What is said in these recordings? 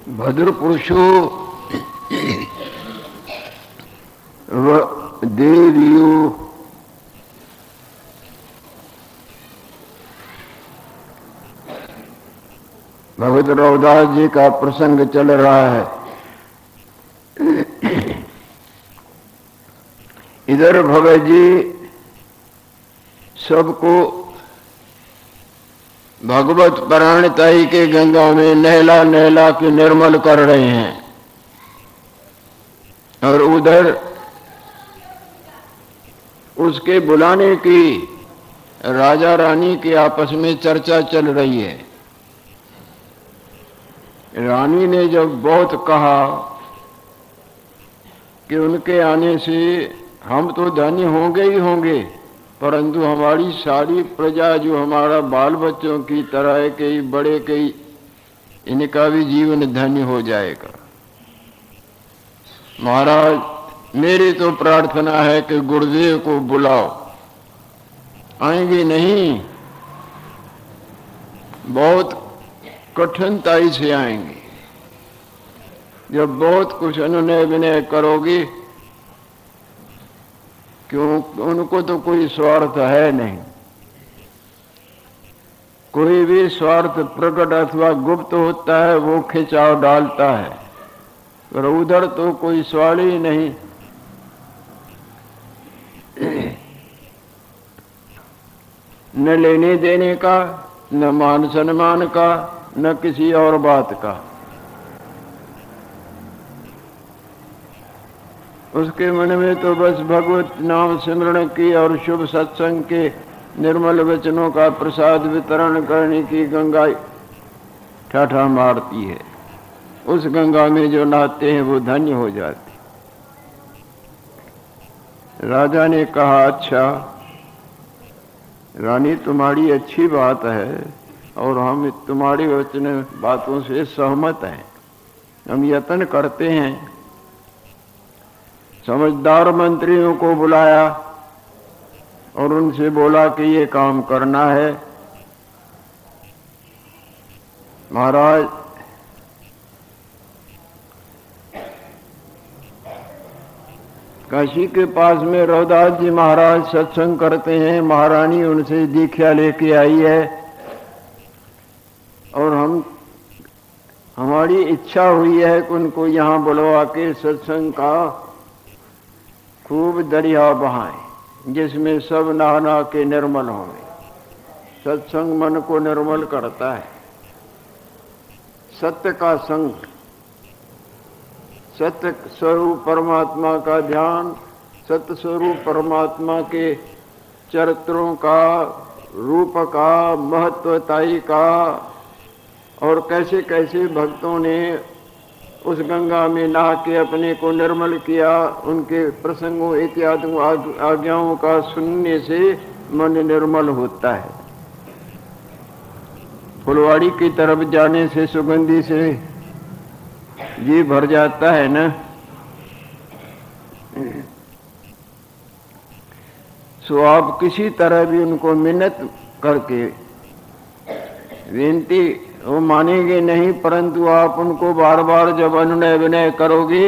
भद्र पुरुषो व देवियो भगवत रघुदास जी का प्रसंग चल रहा है। इधर भगत जी सबको भगवत परायणताई के गंगा में नहला नहला के निर्मल कर रहे हैं, और उधर उसके बुलाने की राजा रानी की आपस में चर्चा चल रही है। रानी ने जब बहुत कहा कि उनके आने से हम तो धन्य होंगे ही होंगे, परंतु हमारी सारी प्रजा जो हमारा बाल बच्चों की तरह है, कई बड़े कई, इनका भी जीवन धन्य हो जाएगा। महाराज, मेरी तो प्रार्थना है कि गुरुदेव को बुलाओ। आएंगे नहीं, बहुत कठिनाई से आएंगे। जब बहुत कुछ अनुनय विनय करोगे, क्यों, उनको तो कोई स्वार्थ है नहीं। कोई भी स्वार्थ प्रकट अथवा गुप्त होता है वो खिंचाव डालता है, पर उधर तो कोई सवाल ही नहीं। न लेने देने का, न मान सम्मान का, न किसी और बात का। उसके मन में तो बस भगवत नाम सिमरण की और शुभ सत्संग के निर्मल वचनों का प्रसाद वितरण करने की गंगा ठाठा मारती है। उस गंगा में जो नहाते हैं वो धन्य हो जाते। राजा ने कहा, अच्छा रानी, तुम्हारी अच्छी बात है और हम तुम्हारी वचन बातों से सहमत हैं। हम यत्न करते हैं। समझदार मंत्रियों को बुलाया और उनसे बोला कि ये काम करना है। महाराज, काशी के पास में रघुदास जी महाराज सत्संग करते हैं। महारानी उनसे दीक्षा लेके आई है और हमारी इच्छा हुई है कि उनको यहाँ बुलवा के सत्संग का खूब दरिया बहाएं, जिसमें सब नहा नहा के निर्मल होंगे। सत्संग मन को निर्मल करता है। सत्य का संग, सत्य स्वरूप परमात्मा का ध्यान, सत्य स्वरूप परमात्मा के चरित्रों का, रूप का, महत्वताई का, और कैसे कैसे भक्तों ने उस गंगा में नहा के अपने को निर्मल किया। उनके प्रसंगों इत्यादि आज्ञाओं का सुनने से मन निर्मल होता है। फुलवाड़ी की तरफ जाने से सुगंधी से जी भर जाता है ना। सो आप किसी तरह भी उनको मिन्नत करके विनती, वो मानेंगे नहीं, परंतु आप उनको बार बार जब अनुनय विनय करोगे,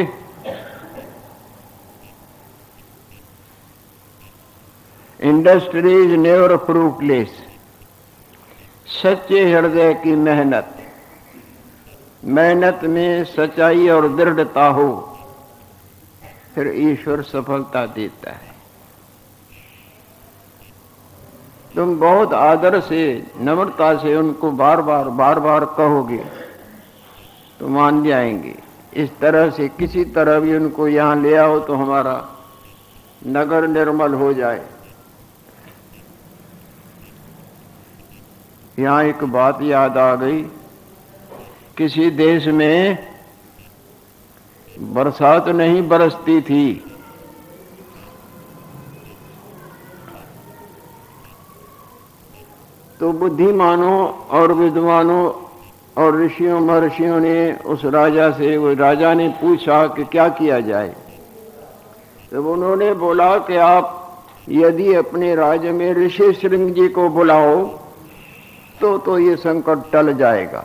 इंडस्ट्री इज नेवर फ्रूटलेस। सच्चे हृदय की मेहनत, मेहनत में सच्चाई और दृढ़ता हो, फिर ईश्वर सफलता देता है। तुम बहुत आदर से, नम्रता से उनको बार बार कहोगे तो मान जाएंगे। इस तरह से किसी तरह भी उनको यहाँ ले आओ तो हमारा नगर निर्मल हो जाए। यहाँ एक बात याद आ गई। किसी देश में बरसात नहीं बरसती थी, तो बुद्धिमानों और विद्वानों और ऋषियों महर्षियों ने उस राजा से, वो राजा ने पूछा कि क्या किया जाए। तो उन्होंने बोला कि आप यदि अपने राज्य में ऋषि शृंग जी को बुलाओ तो ये संकट टल जाएगा।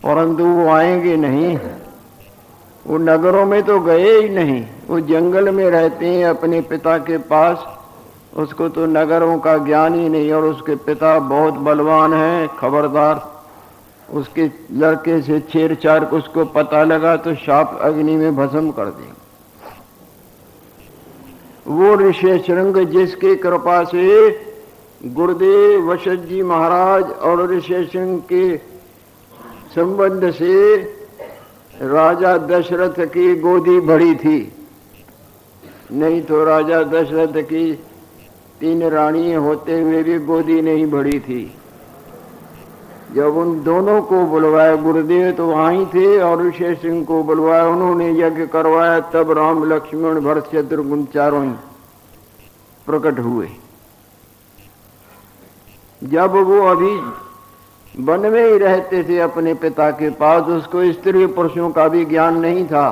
परंतु वो आएंगे नहीं। वो नगरों में तो गए ही नहीं, वो जंगल में रहते हैं अपने पिता के पास। उसको तो नगरों का ज्ञान ही नहीं, और उसके पिता बहुत बलवान हैं, खबरदार। उसके लड़के से छेड़छाड़ को उसको पता लगा तो शाप अग्नि में भस्म कर देंगे। वो ऋषि शृंग जिसकी कृपा से गुरुदेव वशिष्ठ जी महाराज और ऋषि शृंग के संबंध से राजा दशरथ की गोदी भरी थी, नहीं तो राजा दशरथ की 3 रानी होते हुए भी गोदी नहीं भरी थी। जब उन दोनों को बुलवाया, गुरुदेव तो वहां ही थे और ऋषि सिंह को बुलवाया, उन्होंने यज्ञ करवाया, तब राम लक्ष्मण भरत शत्रुघ्न चारों ही प्रकट हुए। जब वो अभी वन में ही रहते थे अपने पिता के पास, उसको स्त्री पुरुषों का भी ज्ञान नहीं था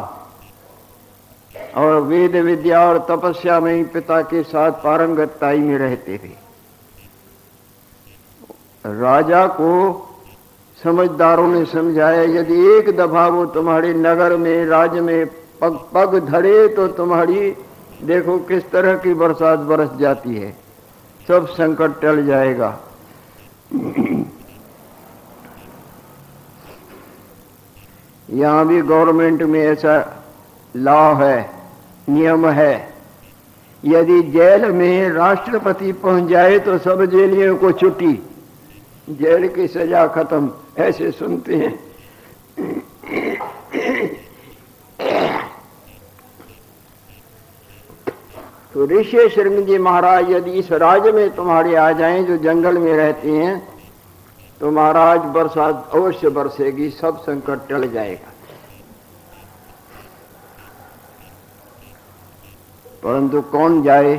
और वेद विद्या और तपस्या में ही पिता के साथ पारंगतताई में रहते थे। राजा को समझदारों ने समझाया, यदि एक दफा वो तुम्हारे नगर में राज्य में पग धरे तो तुम्हारी देखो किस तरह की बरसात बरस जाती है, सब संकट टल जाएगा। यहाँ भी गवर्नमेंट में ऐसा लॉ है, नियम है, यदि जेल में राष्ट्रपति पहुंच जाए तो सब जेलियों को छुट्टी, जेल की सजा खत्म, ऐसे सुनते हैं। तो ऋषि शृंग जी महाराज यदि इस राज्य में तुम्हारे आ जाएं जो जंगल में रहते हैं तो महाराज बरसात अवश्य बरसेगी, सब संकट टल जाएगा। परंतु कौन जाए?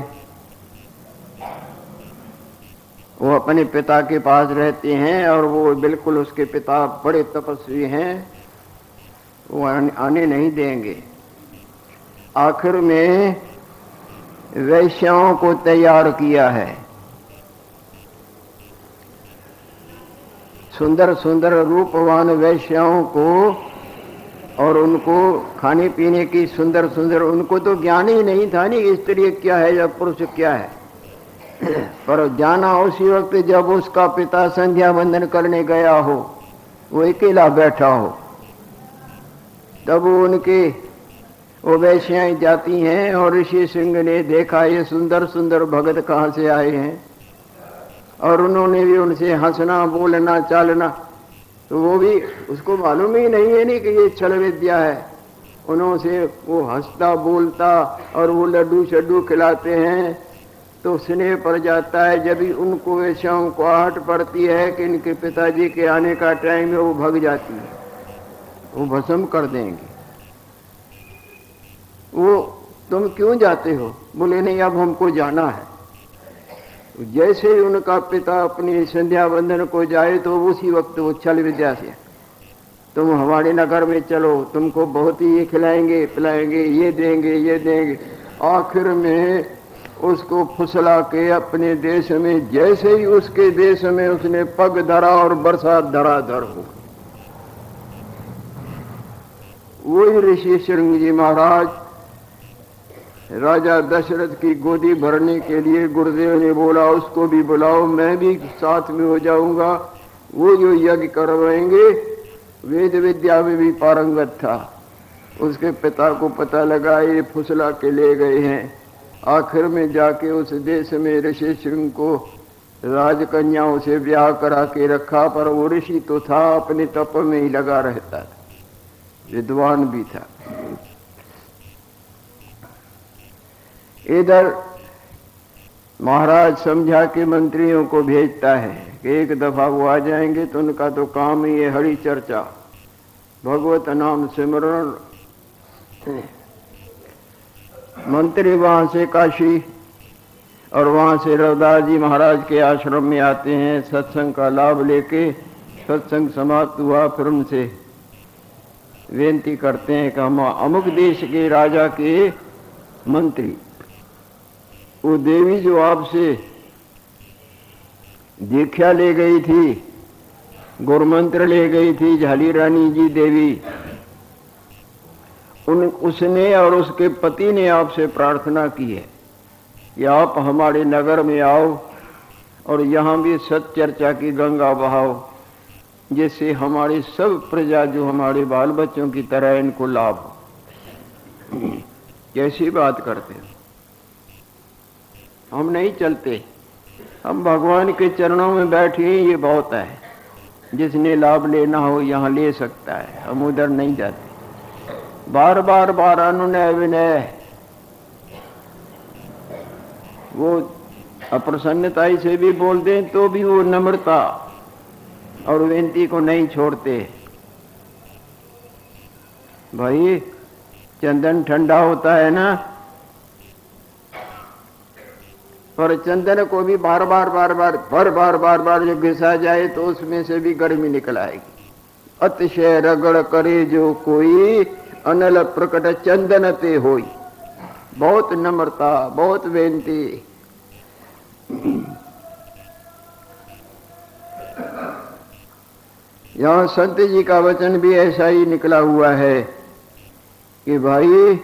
वो अपने पिता के पास रहते हैं और वो बिल्कुल उसके पिता बड़े तपस्वी हैं, वो आने नहीं देंगे। आखिर में वैश्याओं को तैयार किया है, सुंदर सुंदर रूपवान वैश्याओं को, और उनको खाने पीने की सुंदर सुंदर, उनको तो ज्ञान ही नहीं था नहीं स्त्री क्या है या पुरुष क्या है, पर जाना उसी वक्त जब उसका पिता संध्या वंदन करने गया हो, वो अकेला बैठा हो, तब उनके वो वैश्याएं जाती हैं और ऋषि सिंह ने देखा ये सुंदर सुंदर भगत कहाँ से आए हैं, और उन्होंने भी उनसे हंसना बोलना चालना, तो वो भी उसको मालूम ही नहीं है नहीं कि ये छल विद्या है। उन्होंने वो हंसता बोलता और वो लड्डू शड्डू खिलाते हैं तो स्नेह पड़ जाता है। जब भी उनको वैश्याओं को आहट पड़ती है कि इनके पिताजी के आने का टाइम है, वो भग जाती है, वो भस्म कर देंगे। वो तुम क्यों जाते हो? बोले नहीं अब हमको जाना है। जैसे ही उनका पिता अपनी संध्या वंदन को जाए तो उसी वक्त वो छल विद्या से, तुम हमारे नगर में चलो, तुमको बहुत ही ये खिलाएंगे पिलाएंगे, ये देंगे। आखिर में उसको फुसला के अपने देश में, जैसे ही उसके देश में उसने पग धरा और बरसात धराधर हो। वही ऋषि शृंग जी महाराज राजा दशरथ की गोदी भरने के लिए गुरुदेव ने बोला उसको भी बुलाओ, मैं भी साथ में हो जाऊंगा। वो जो यज्ञ करवाएंगे वेद विद्या में भी पारंगत था। उसके पिता को पता लगा ये फुसला के ले गए हैं। आखिर में जाके उस देश में ऋषि शृंग को राजकन्याओं से ब्याह करा के रखा, पर वो ऋषि तो था अपने तप में ही लगा रहता था, विद्वान भी था। इधर महाराज समझा के मंत्रियों को भेजता है कि एक दफा वो आ जाएंगे तो उनका तो काम ही है हरि चर्चा, भगवत नाम सिमरण। मंत्री वहां से काशी और वहां से रविदास जी महाराज के आश्रम में आते हैं, सत्संग का लाभ लेके। सत्संग समाप्त हुआ, फिर उनसे विनती करते हैं कि हम अमुक देश के राजा के मंत्री, वो देवी जो आपसे दीक्षा ले गई थी गुरुमंत्र ले गई थी झाली रानी जी देवी। उसने और उसके पति ने आपसे प्रार्थना की है कि आप हमारे नगर में आओ और यहाँ भी सत्चर्चा की गंगा बहाओ, जिससे हमारी सब प्रजा जो हमारे बाल बच्चों की तरह इनको लाभ हो। कैसी बात करते हैं, हम नहीं चलते, हम भगवान के चरणों में बैठे हैं, ये बहुत है। जिसने लाभ लेना हो यहाँ ले सकता है, हम उधर नहीं जाते। बार बार बार अनुनय विनय, वो अप्रसन्नताई से भी बोल दें तो भी वो नम्रता और विनती को नहीं छोड़ते। भाई चंदन ठंडा होता है ना, पर चंदन को भी बार बार जो घिसा जाए तो उसमें से भी गर्मी निकल आएगी। अतिशय रगड़ करे जो कोई, अनल प्रकट चंदन ते होई। बहुत नम्रता, बहुत बेनती। यहाँ संत जी का वचन भी ऐसा ही निकला हुआ है कि भाई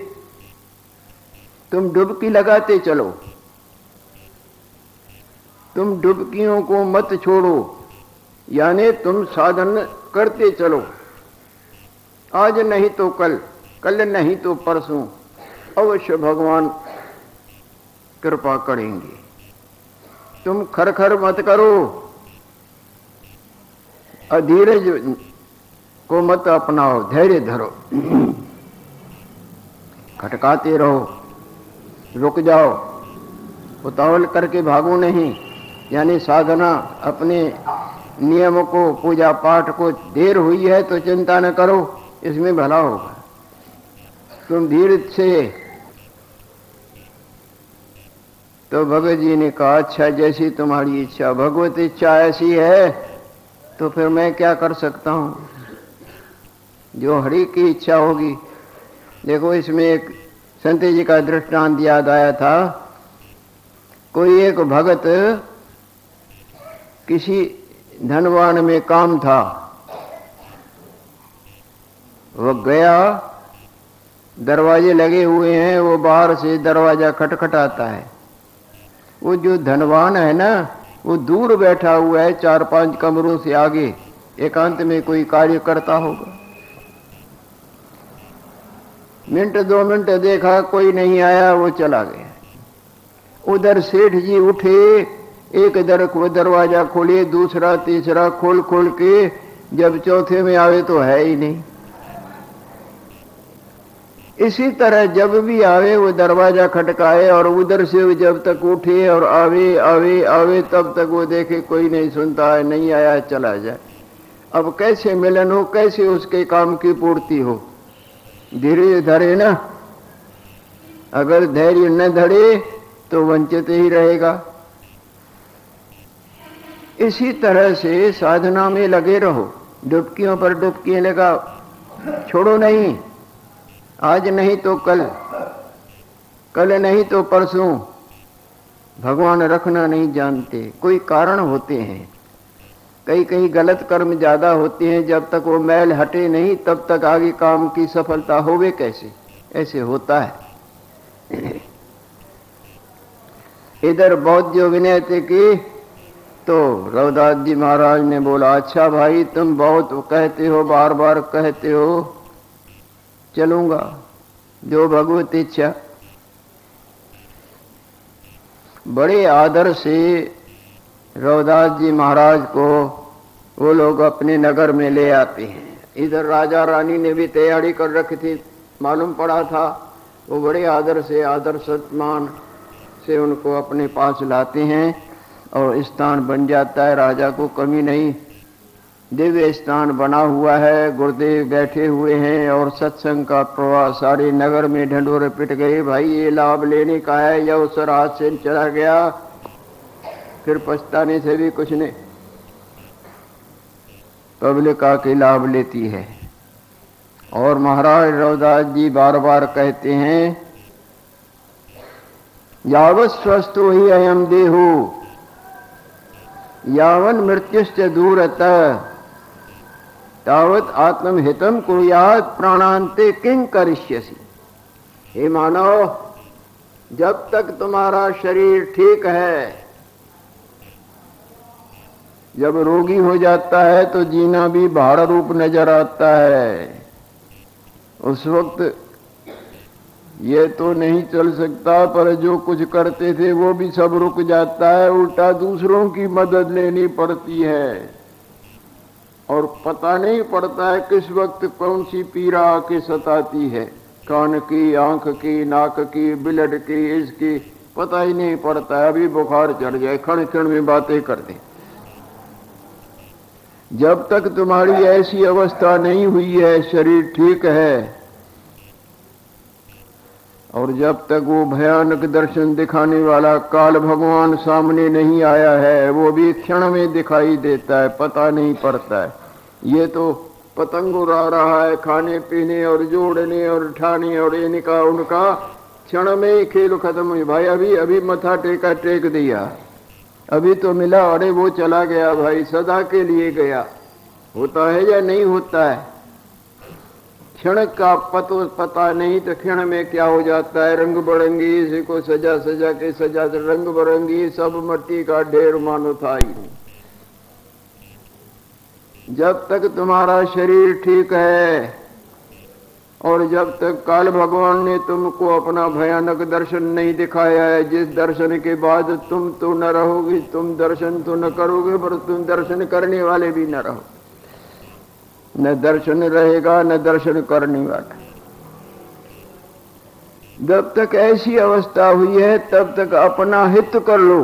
तुम डुबकी लगाते चलो, तुम डुबकियों को मत छोड़ो, यानी तुम साधन करते चलो। आज नहीं तो कल, कल नहीं तो परसों अवश्य भगवान कृपा करेंगे। तुम खरखर मत करो, अधीरज को मत अपनाओ, धैर्य धरो, खटकाते रहो, रुक जाओ, उतावल करके भागो नहीं। यानी साधना अपने नियम को, पूजा पाठ को देर हुई है तो चिंता न करो, इसमें भला होगा। तुम धीरे से। तो भगत जी ने कहा अच्छा जैसी तुम्हारी इच्छा, भगवत इच्छा ऐसी है तो फिर मैं क्या कर सकता हूँ, जो हरि की इच्छा होगी। देखो इसमें एक संत जी का दृष्टांत याद आया था। कोई एक भगत किसी धनवान में काम था, वो गया, दरवाजे लगे हुए हैं, वो बाहर से दरवाजा खटखटाता है। वो जो धनवान है ना, वो दूर बैठा हुआ है, 4-5 कमरों से आगे एकांत में कोई कार्य करता होगा। मिनट 2 मिनट देखा कोई नहीं आया, वो चला गया। उधर सेठ जी उठे, एक दरवाजा खोले, दूसरा तीसरा खोल के जब चौथे में आवे तो है ही नहीं। इसी तरह जब भी आवे वो दरवाजा खटकाए और उधर से जब तक उठे और आवे तब तक वो देखे कोई नहीं सुनता है, नहीं आया, चला जाए। अब कैसे मिलन हो, कैसे उसके काम की पूर्ति हो। धीरे धरे ना, अगर धैर्य न धरे तो वंचित ही रहेगा। इसी तरह से साधना में लगे रहो, डुबकियों पर डुबकियां लगा, छोड़ो नहीं। आज नहीं तो कल, कल नहीं तो परसों। भगवान रखना नहीं जानते, कोई कारण होते हैं। कई गलत कर्म ज्यादा होते हैं, जब तक वो मैल हटे नहीं तब तक आगे काम की सफलता होवे कैसे, ऐसे होता है। इधर बौद्ध जो विनय थे कि तो रविदास जी महाराज ने बोला अच्छा भाई तुम बहुत कहते हो, बार बार कहते हो, चलूंगा, जो भगवत इच्छा। बड़े आदर से रविदास जी महाराज को वो लोग अपने नगर में ले आते हैं। इधर राजा रानी ने भी तैयारी कर रखी थी, मालूम पड़ा था। वो बड़े आदर से, आदर सम्मान से उनको अपने पास लाते हैं और स्थान बन जाता है। राजा को कमी नहीं, दिव्य स्थान बना हुआ है, गुरुदेव बैठे हुए हैं और सत्संग का प्रवाह सारे नगर में ढंढोरे पिट गए। भाई ये लाभ लेने का है, यह अवसर हाथ से चला गया, फिर पछताने से भी कुछ नहीं। पब्लिक आके लाभ लेती है। और महाराज रविदास जी बार बार कहते हैं यावत् स्वस्थो ही अयम देहो यावन मृत्युश्च दूरतः तावत आत्महितम कुर्यात् प्राणांते किं करिष्यसि। हे मानव, जब तक तुम्हारा शरीर ठीक है, जब रोगी हो जाता है तो जीना भी भाड़ रूप नजर आता है। उस वक्त ये तो नहीं चल सकता, पर जो कुछ करते थे वो भी सब रुक जाता है, उल्टा दूसरों की मदद लेनी पड़ती है और पता नहीं पड़ता है किस वक्त कौन सी पीड़ा आके सताती है। कान की, आंख की, नाक की, ब्लड की, इसकी पता ही नहीं पड़ता है। अभी बुखार चढ़ जाए, क्षण क्षण में बातें कर दे। जब तक तुम्हारी ऐसी अवस्था नहीं हुई है, शरीर ठीक है, और जब तक वो भयानक दर्शन दिखाने वाला काल भगवान सामने नहीं आया है, वो भी क्षण में दिखाई देता है, पता नहीं पड़ता है। ये तो पतंग उड़ा रहा है, खाने पीने और जोड़ने और उठाने और इनका उनका, क्षण में ही खेल खत्म हुई। भाई अभी मथा टेका, टेक दिया, अभी तो मिला, अरे वो चला गया भाई, सदा के लिए गया। होता है या नहीं होता है? क्षण का पता नहीं तो क्षण में क्या हो जाता है। रंग बरंगी, इसी को सजा सजा के सजा से रंग बरंगी, सब मट्टी का ढेर मानो था ही नहीं। जब तक तुम्हारा शरीर ठीक है और जब तक काल भगवान ने तुमको अपना भयानक दर्शन नहीं दिखाया है, जिस दर्शन के बाद तुम तो न रहोगे, तुम दर्शन तो न करोगे, पर तुम दर्शन करने वाले भी न रहो। न दर्शन रहेगा न दर्शन करने वाला। जब तक ऐसी अवस्था हुई है तब तक अपना हित कर लो।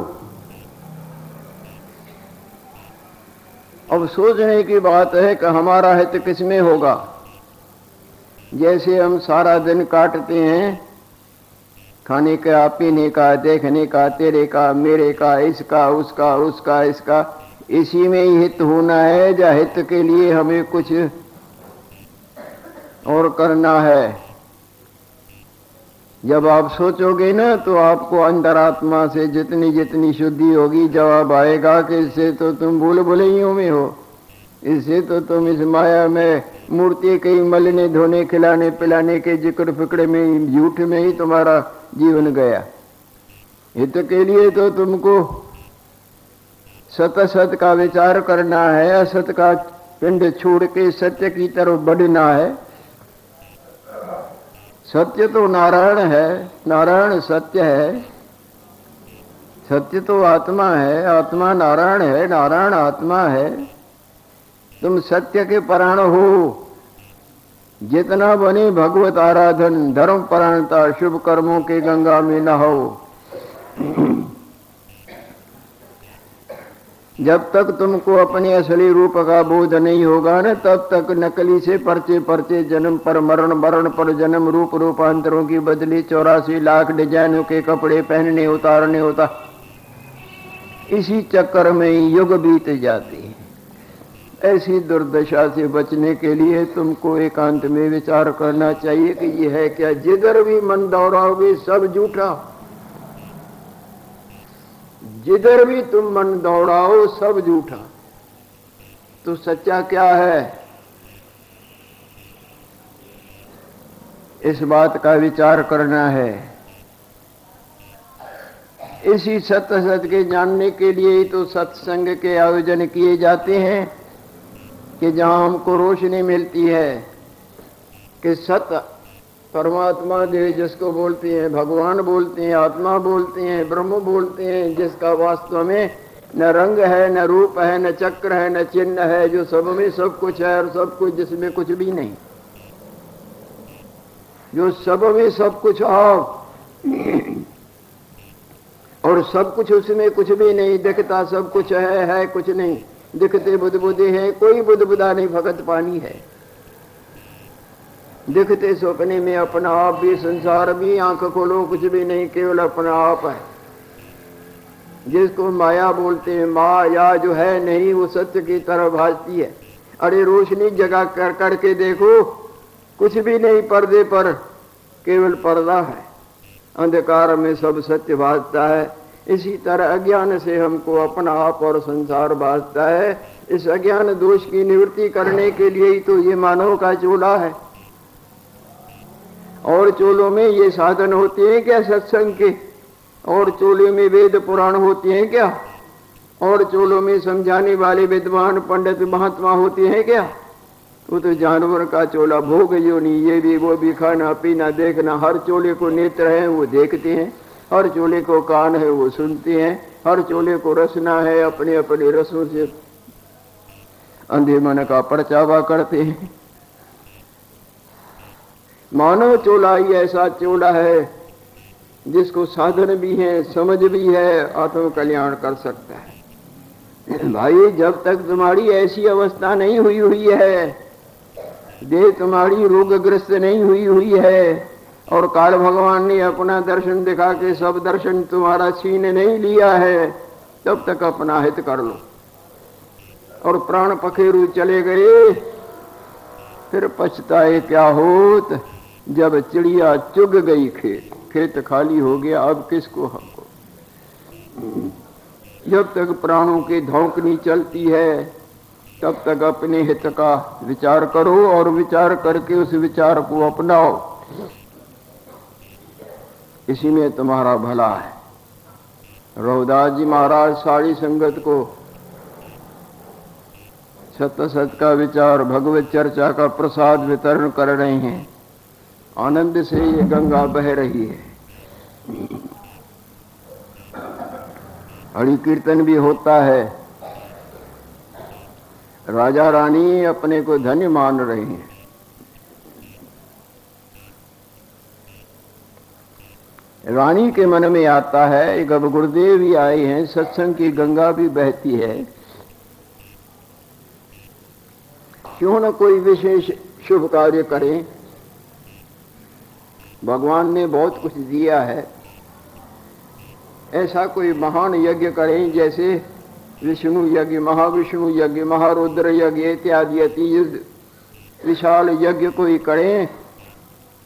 अब सोचने की बात है कि हमारा हित किसमें होगा। जैसे हम सारा दिन काटते हैं, खाने का, पीने का, देखने का, तेरे का, मेरे का, इसका, उसका, उसका, इसका, इसी में ही हित होना है, या हित के लिए हमें कुछ और करना है। जब आप सोचोगे ना तो आपको अंतरात्मा से जितनी जितनी शुद्धि होगी, जवाब आएगा कि इससे तो तुम भूल भुलैयों में हो, इससे तो तुम इस माया में मूर्ति के मलने धोने खिलाने पिलाने के जिक्र फिक्र में, झूठ में ही तुम्हारा जीवन गया। हित के लिए तो तुमको सत सत का विचार करना है, असत का पिंड छोड़ के सत्य की तरफ बढ़ना है। सत्य तो नारायण है, नारायण सत्य है, सत्य तो आत्मा है, आत्मा नारायण है, नारायण आत्मा है। तुम सत्य के प्राण हो। जितना बने भगवत आराधन, धर्म परायणता, शुभ कर्मों के गंगा में नहाओ। जब तक तुमको अपने असली रूप का बोध नहीं होगा न, तब तक नकली से परचे परचे, जन्म पर मरण, मरण पर जन्म, रूप रूपांतरों की बदली, 84 लाख डिजाइनों के कपड़े पहनने उतारने होता। इसी चक्कर में युग बीत जाती है। ऐसी दुर्दशा से बचने के लिए तुमको एकांत में विचार करना चाहिए कि यह है क्या। जिधर भी मन दौड़ाओगे सब झूठा, जिधर भी तुम मन दौड़ाओ सब झूठा। तो सच्चा क्या है, इस बात का विचार करना है। इसी सत्य सत्य के जानने के लिए ही तो सत्संग के आयोजन किए जाते हैं, कि जहां हमको रोशनी मिलती है कि सत्य परमात्मा जिसको बोलते हैं, भगवान बोलते हैं, आत्मा बोलते हैं, ब्रह्म बोलते हैं, जिसका वास्तव में न रंग है, न रूप है, न चक्र है, न चिन्ह है, जो सब में सब कुछ है और सब कुछ जिसमें कुछ भी नहीं, जो सब में सब कुछ आओ और सब कुछ उसमें कुछ भी नहीं दिखता, सब कुछ है कुछ नहीं दिखते, बुदबुदे हैं, कोई बुदबुदा नहीं, फकत पानी है। दिखते सपने में अपना आप भी, संसार भी, आंख खोलो कुछ भी नहीं, केवल अपना आप है, जिसको माया बोलते हैं। माया जो है नहीं, वो सत्य की तरह भासती है। अरे रोशनी जगा कर करके देखो, कुछ भी नहीं, पर्दे पर केवल पर्दा है, अंधकार में सब सत्य भासता है। इसी तरह अज्ञान से हमको अपना आप और संसार बांधता है। इस अज्ञान दोष की निवृत्ति करने के लिए ही तो ये मानव का चोला है। और चोलों में ये साधन होते हैं क्या सत्संग के? और चोले में वेद पुराण होते हैं क्या? और चोलों में समझाने वाले विद्वान पंडित महात्मा होते हैं क्या? तो जानवर का चोला भोग जो नहीं, ये भी वो भी, खाना पीना देखना। हर चोले को नेत्र है वो देखते हैं, हर चोले को कान है वो सुनते हैं, हर चोले को रसना है अपने अपने रसों से अंधे मन का परचावा करते हैं। मानव चोला ही ऐसा चोला है जिसको साधन भी है, समझ भी है, आत्म कल्याण कर सकता है। भाई जब तक तुम्हारी ऐसी अवस्था नहीं हुई है, देह तुम्हारी रोगग्रस्त नहीं हुई है, और काल भगवान ने अपना दर्शन दिखा के सब दर्शन तुम्हारा छीन नहीं लिया है, तब तक अपना हित कर लो। और प्राण पखेरु चले गए फिर पछताए क्या होत, जब चिड़िया चुग गई खेत, खेत खाली हो गया, अब किसको हमको। जब तक प्राणों की धौंकनी चलती है तब तक अपने हित का विचार करो, और विचार करके उस विचार को अपनाओ, इसी में तुम्हारा भला है। रघुदास जी महाराज सारी संगत को सत्य सत का विचार, भगवत चर्चा का प्रसाद वितरण कर रहे हैं। आनंद से ये गंगा बह रही है। हरि कीर्तन भी होता है। राजा रानी अपने को धन्य मान रहे हैं। रानी के मन में आता है कि अब गुरुदेव ही आए हैं, सत्संग की गंगा भी बहती है, क्यों न कोई विशेष शुभ कार्य करें। भगवान ने बहुत कुछ दिया है, ऐसा कोई महान यज्ञ करें जैसे विष्णु यज्ञ, महाविष्णु यज्ञ, महारुद्र यज्ञ इत्यादि अति विशाल यज्ञ कोई करें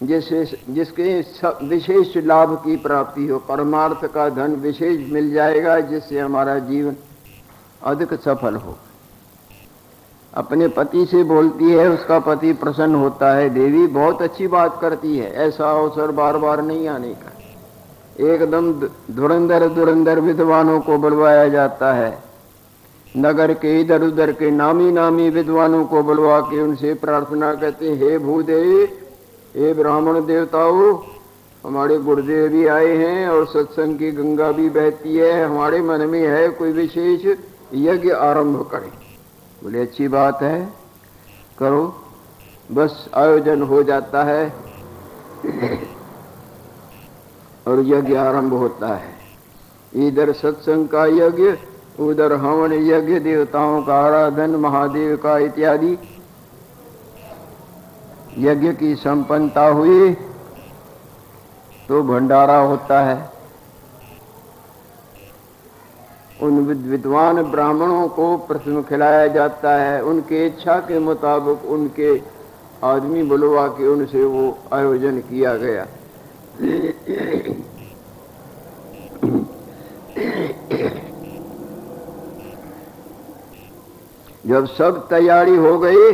जिसके विशेष लाभ की प्राप्ति हो। परमार्थ का धन विशेष मिल जाएगा जिससे हमारा जीवन अधिक सफल हो। अपने पति से बोलती है, उसका पति प्रसन्न होता है। देवी बहुत अच्छी बात करती है, ऐसा अवसर बार बार नहीं आने का। एकदम धुरंधर विद्वानों को बुलवाया जाता है, नगर के इधर उधर के नामी नामी विद्वानों को बुलवा के उनसे प्रार्थना करते, हे भूदेव, हे ब्राह्मण देवताओं, हमारे गुरुदेव भी आए हैं और सत्संग की गंगा भी बहती है, हमारे मन में है कोई विशेष यज्ञ आरंभ करें। बोले अच्छी बात है, करो। बस आयोजन हो जाता है और यज्ञ आरंभ होता है। इधर सत्संग का यज्ञ, उधर हवन यज्ञ, देवताओं का आराधन, महादेव का इत्यादि। यज्ञ की संपन्नता हुई तो भंडारा होता है। उन विद्वान ब्राह्मणों को प्रथम खिलाया जाता है, उनके इच्छा के मुताबिक उनके आदमी बुलवा के उनसे वो आयोजन किया गया। जब सब तैयारी हो गई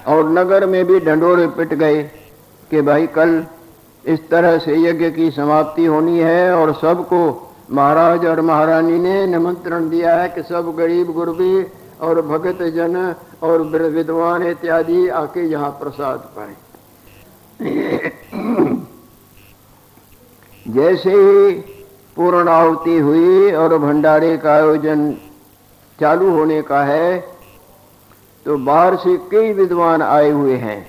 और नगर में भी ढंढोरे पिट गए कि भाई कल इस तरह से यज्ञ की समाप्ति होनी है, और सबको महाराज और महारानी ने निमंत्रण दिया है कि सब गरीब गुरबी और भगत जन और विद्वान इत्यादि आके यहाँ प्रसाद पाए। जैसे ही पूर्ण आहुति हुई और भंडारे का आयोजन चालू होने का है तो बाहर से कई विद्वान आए हुए हैं।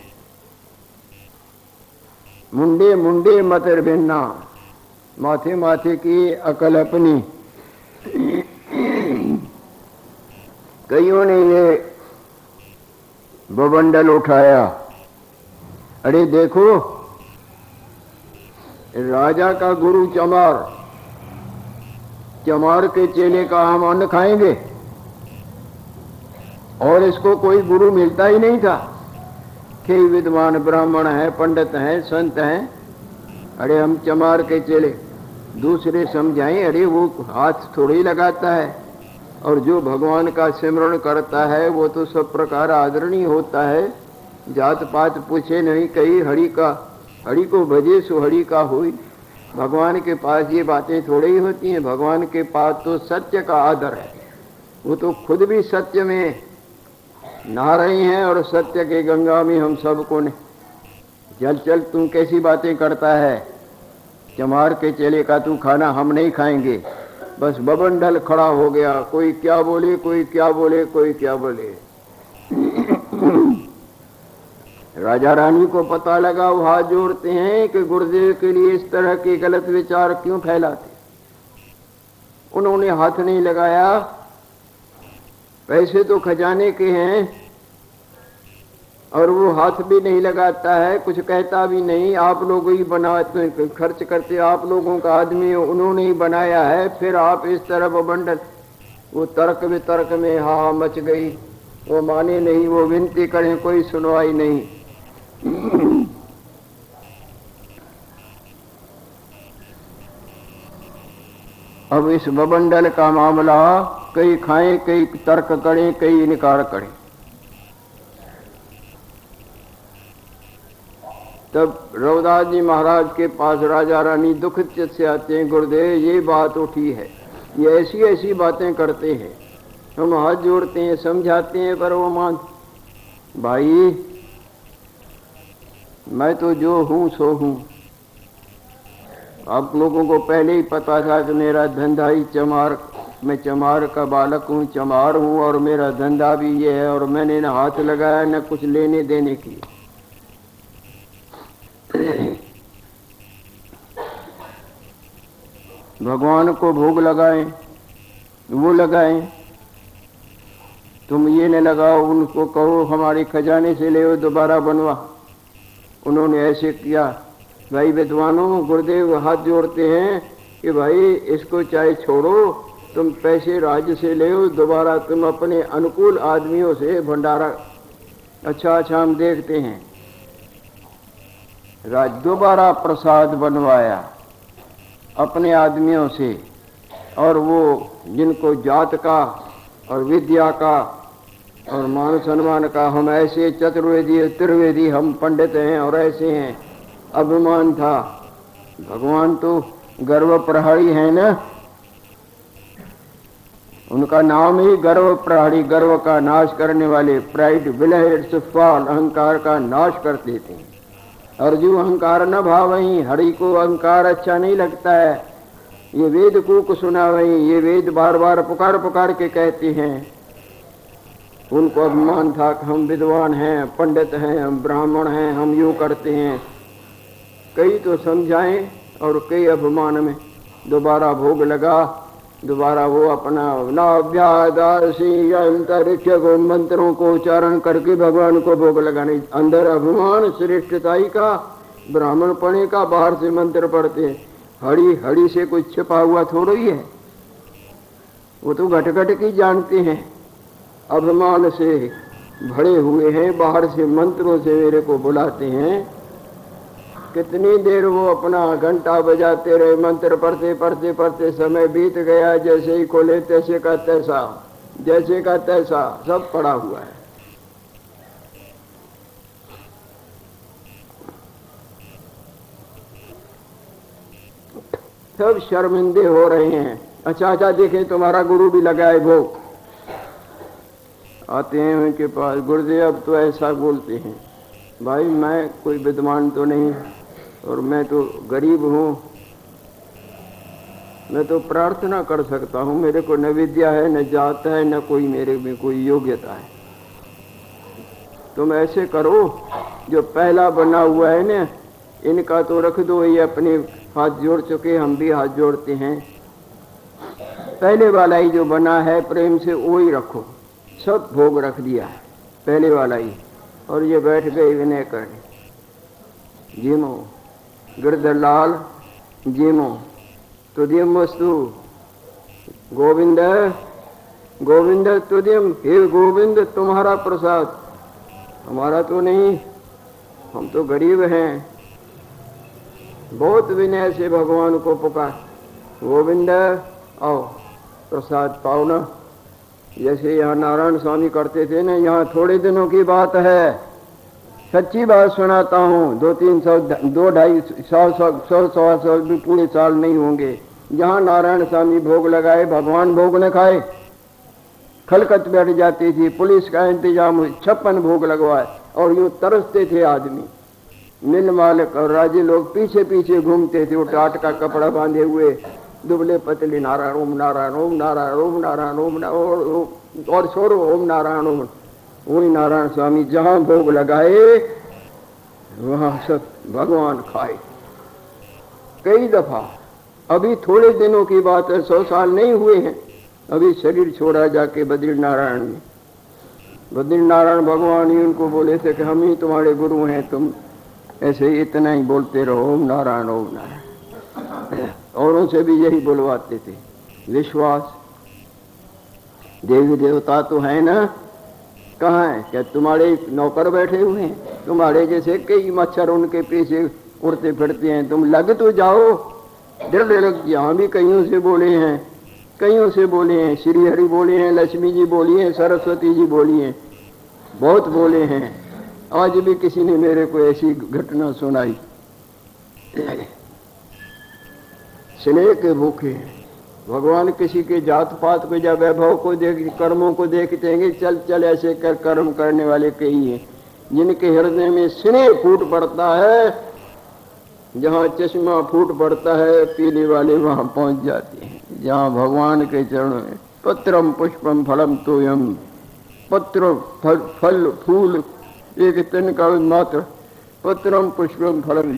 मुंडे मुंडे मतर भिन्ना, माथे माथे की अकल अपनी। कईयों ने ये बबंडल उठाया, अरे देखो राजा का गुरु चमार, चमार के चेले का हम अन्न खाएंगे, और इसको कोई गुरु मिलता ही नहीं था। कई विद्वान ब्राह्मण हैं, पंडित हैं, संत हैं, अरे हम चमार के चले, दूसरे समझाएं अरे वो हाथ थोड़ी लगाता है, और जो भगवान का सिमरण करता है वो तो सब प्रकार आदरणीय होता है। जात पात पूछे नहीं, कही हरि को भजे सो हरि का होई। भगवान के पास ये बातें थोड़ी ही होती हैं। भगवान के पास तो सत्य का आदर है। वो तो खुद भी सत्य में नहा रहे हैं और सत्य के गंगा में हम सबको ने चल चल तू कैसी बातें करता है, चमार के चेले का तू खाना हम नहीं खाएंगे। बस बबंडल खड़ा हो गया, कोई क्या बोले कोई क्या बोले कोई क्या बोले। राजा रानी को पता लगा, वो हाथ जोड़ते हैं कि गुरुदेव के लिए इस तरह के गलत विचार क्यों फैलाते। उन्होंने हाथ नहीं लगाया, पैसे तो खजाने के हैं और वो हाथ भी नहीं लगाता है, कुछ कहता भी नहीं। आप लोग ही बनाते, खर्च करते आप लोगों का आदमी, उन्होंने ही बनाया है, फिर आप इस तरह बंडल। वो तर्क वितर्क में हा मच गई। वो माने नहीं, वो विनती करें कोई सुनवाई नहीं। अब इस बबंडल का मामला, कई खाएं कई तर्क करें कई इनकार करें। तब रघुदास जी महाराज के पास राजा रानी दुख चित्त से आते हैं, गुरुदेव ये बात उठी है, ये ऐसी ऐसी बातें करते हैं। हम हाथ जोड़ते हैं, समझाते हैं, पर वो मान। भाई मैं तो जो हूँ सो हूँ। आप लोगों को पहले ही पता था कि मेरा धंधा ही चमार, मैं चमार का बालक हूँ, चमार हूँ और मेरा धंधा भी ये है, और मैंने न हाथ लगाया न कुछ लेने देने की। भगवान को भोग लगाएं, वो लगाएं, तुम ये न लगाओ। उनको कहो हमारे खजाने से ले दोबारा बनवा। उन्होंने ऐसे किया। भाई विद्वानों, गुरुदेव हाथ जोड़ते हैं कि भाई इसको चाहे छोड़ो, तुम पैसे राज्य से ले दोबारा, तुम अपने अनुकूल आदमियों से भंडारा अच्छा हम देखते हैं। राज दोबारा प्रसाद बनवाया अपने आदमियों से, और वो जिनको जात का और विद्या का और मान सम्मान का, हम ऐसे चतुर्वेदी त्रिवेदी हम पंडित हैं और ऐसे हैं, अभिमान था। भगवान तो गर्व प्रहारी है ना, उनका नाम ही गर्व प्रहारी, गर्व का नाश करने वाले। प्राइड विलहेड्स फॉल, अहंकार का नाश कर देते हैं। और जो अहंकार न भावई, हरि को अहंकार अच्छा नहीं लगता है। ये वेद को सुना वही, ये वेद बार बार पुकार पुकार के कहते हैं। उनको अभिमान था कि हम विद्वान हैं, पंडित हैं, हम ब्राह्मण हैं, हम यूँ करते हैं। कई तो समझाएं और कई अभिमान में दोबारा भोग लगा। दोबारा वो अपना नाभ्यादासी अंतरिक्ष को मंत्रों को उच्चारण करके भगवान को भोग लगाने। अंदर अभिमान श्रेष्ठताई का, ब्राह्मण पणे का, बाहर से मंत्र पढ़ते हैं। हरि हरि से कुछ छिपा हुआ थोड़ा ही है, वो तो घट घट की जानते हैं। अभिमान से भरे हुए हैं, बाहर से मंत्रों से मेरे को बुलाते हैं। कितनी देर वो अपना घंटा बजाते रहे, मंत्र पढ़ते पढ़ते पढ़ते समय बीत गया। जैसे ही खोले तैसे का तैसा, जैसे का तैसा सब पड़ा हुआ है। सब शर्मिंदे हो रहे हैं। अच्छा देखें तुम्हारा गुरु भी लगाए भोग। आते हैं उनके पास, गुरुदेव अब तो ऐसा बोलते हैं। भाई मैं कोई विद्वान तो नहीं और मैं तो गरीब हूँ, मैं तो प्रार्थना कर सकता हूँ। मेरे को न विद्या है, न जात है, न कोई मेरे में कोई योग्यता है। तुम ऐसे करो, जो पहला बना हुआ है ना, इनका तो रख दो। ये अपने हाथ जोड़ चुके, हम भी हाथ जोड़ते हैं। पहले वाला ही जो बना है प्रेम से, वो ही रखो। सब भोग रख दिया है पहले वाला ही। और ये बैठ गए विनय करने। जिमो गिरधर लाल जिमो तुदियम वस्तु गोविंद, गोविंद तुदियम, हे गोविंद तुम्हारा प्रसाद, हमारा तो नहीं, हम तो गरीब हैं। बहुत विनय से भगवान को पुकार, गोविंद आओ प्रसाद पाओ ना। जैसे यहाँ नारायण स्वामी करते थे ना, यहाँ थोड़े दिनों की बात है, सच्ची बात सुनाता हूँ, 200-250 भी पूरे साल नहीं होंगे। जहाँ नारायण स्वामी भोग लगाए, भगवान भोग न खाए, खलकत बैठ जाती थी, पुलिस का इंतजाम, 56 भोग लगवाए, और यूं तरसते थे आदमी। मिल मालिक और राजी लोग पीछे पीछे घूमते थे, वो टाट का कपड़ा बांधे हुए, दुबले पतले, नारायण ओम नारायण ओम नारायण ओम नारायण ओम और छोड़ो ओम नारायण ओम। वही नारायण स्वामी जहां भोग लगाए वहां सब भगवान खाए कई दफा। अभी थोड़े दिनों की बात है, 100 साल नहीं हुए हैं, अभी शरीर छोड़ा जाके बद्रीनारायण में। बद्रीनारायण भगवान ही उनको बोले थे कि हम ही तुम्हारे गुरु हैं, तुम ऐसे ही इतना ही बोलते रहो ओम नारायण ओम नारायण। औरों से भी यही बुलवाते थे। विश्वास, देवी देवता तो है ना, कहाँ है? क्या तुम्हारे नौकर बैठे हुए हैं? तुम्हारे जैसे कई मच्छर उनके पीछे उड़ते फिरते हैं, तुम लग तो जाओ। डर लग, यहाँ भी कईयों से बोले हैं, कईयों से बोले हैं, श्री हरि बोले हैं, लक्ष्मी जी बोली हैं, सरस्वती जी बोली हैं, बहुत बोले हैं। आज भी किसी ने मेरे को ऐसी घटना सुनाई। स्नेह के भूखे भगवान किसी के जात पात को या वैभव को देख, कर्मों को देखते हैं, चल चल ऐसे कर कर्म करने वाले कई हैं। जिनके हृदय में स्नेह फूट पड़ता है, जहाँ चश्मा फूट पड़ता है पीने वाले वहां पहुंच जाते हैं, जहाँ भगवान के चरणों में। पत्रम पुष्पम फलम तोयम, पत्र फल फूल एक तन का मात्र, पत्रम पुष्पम फलम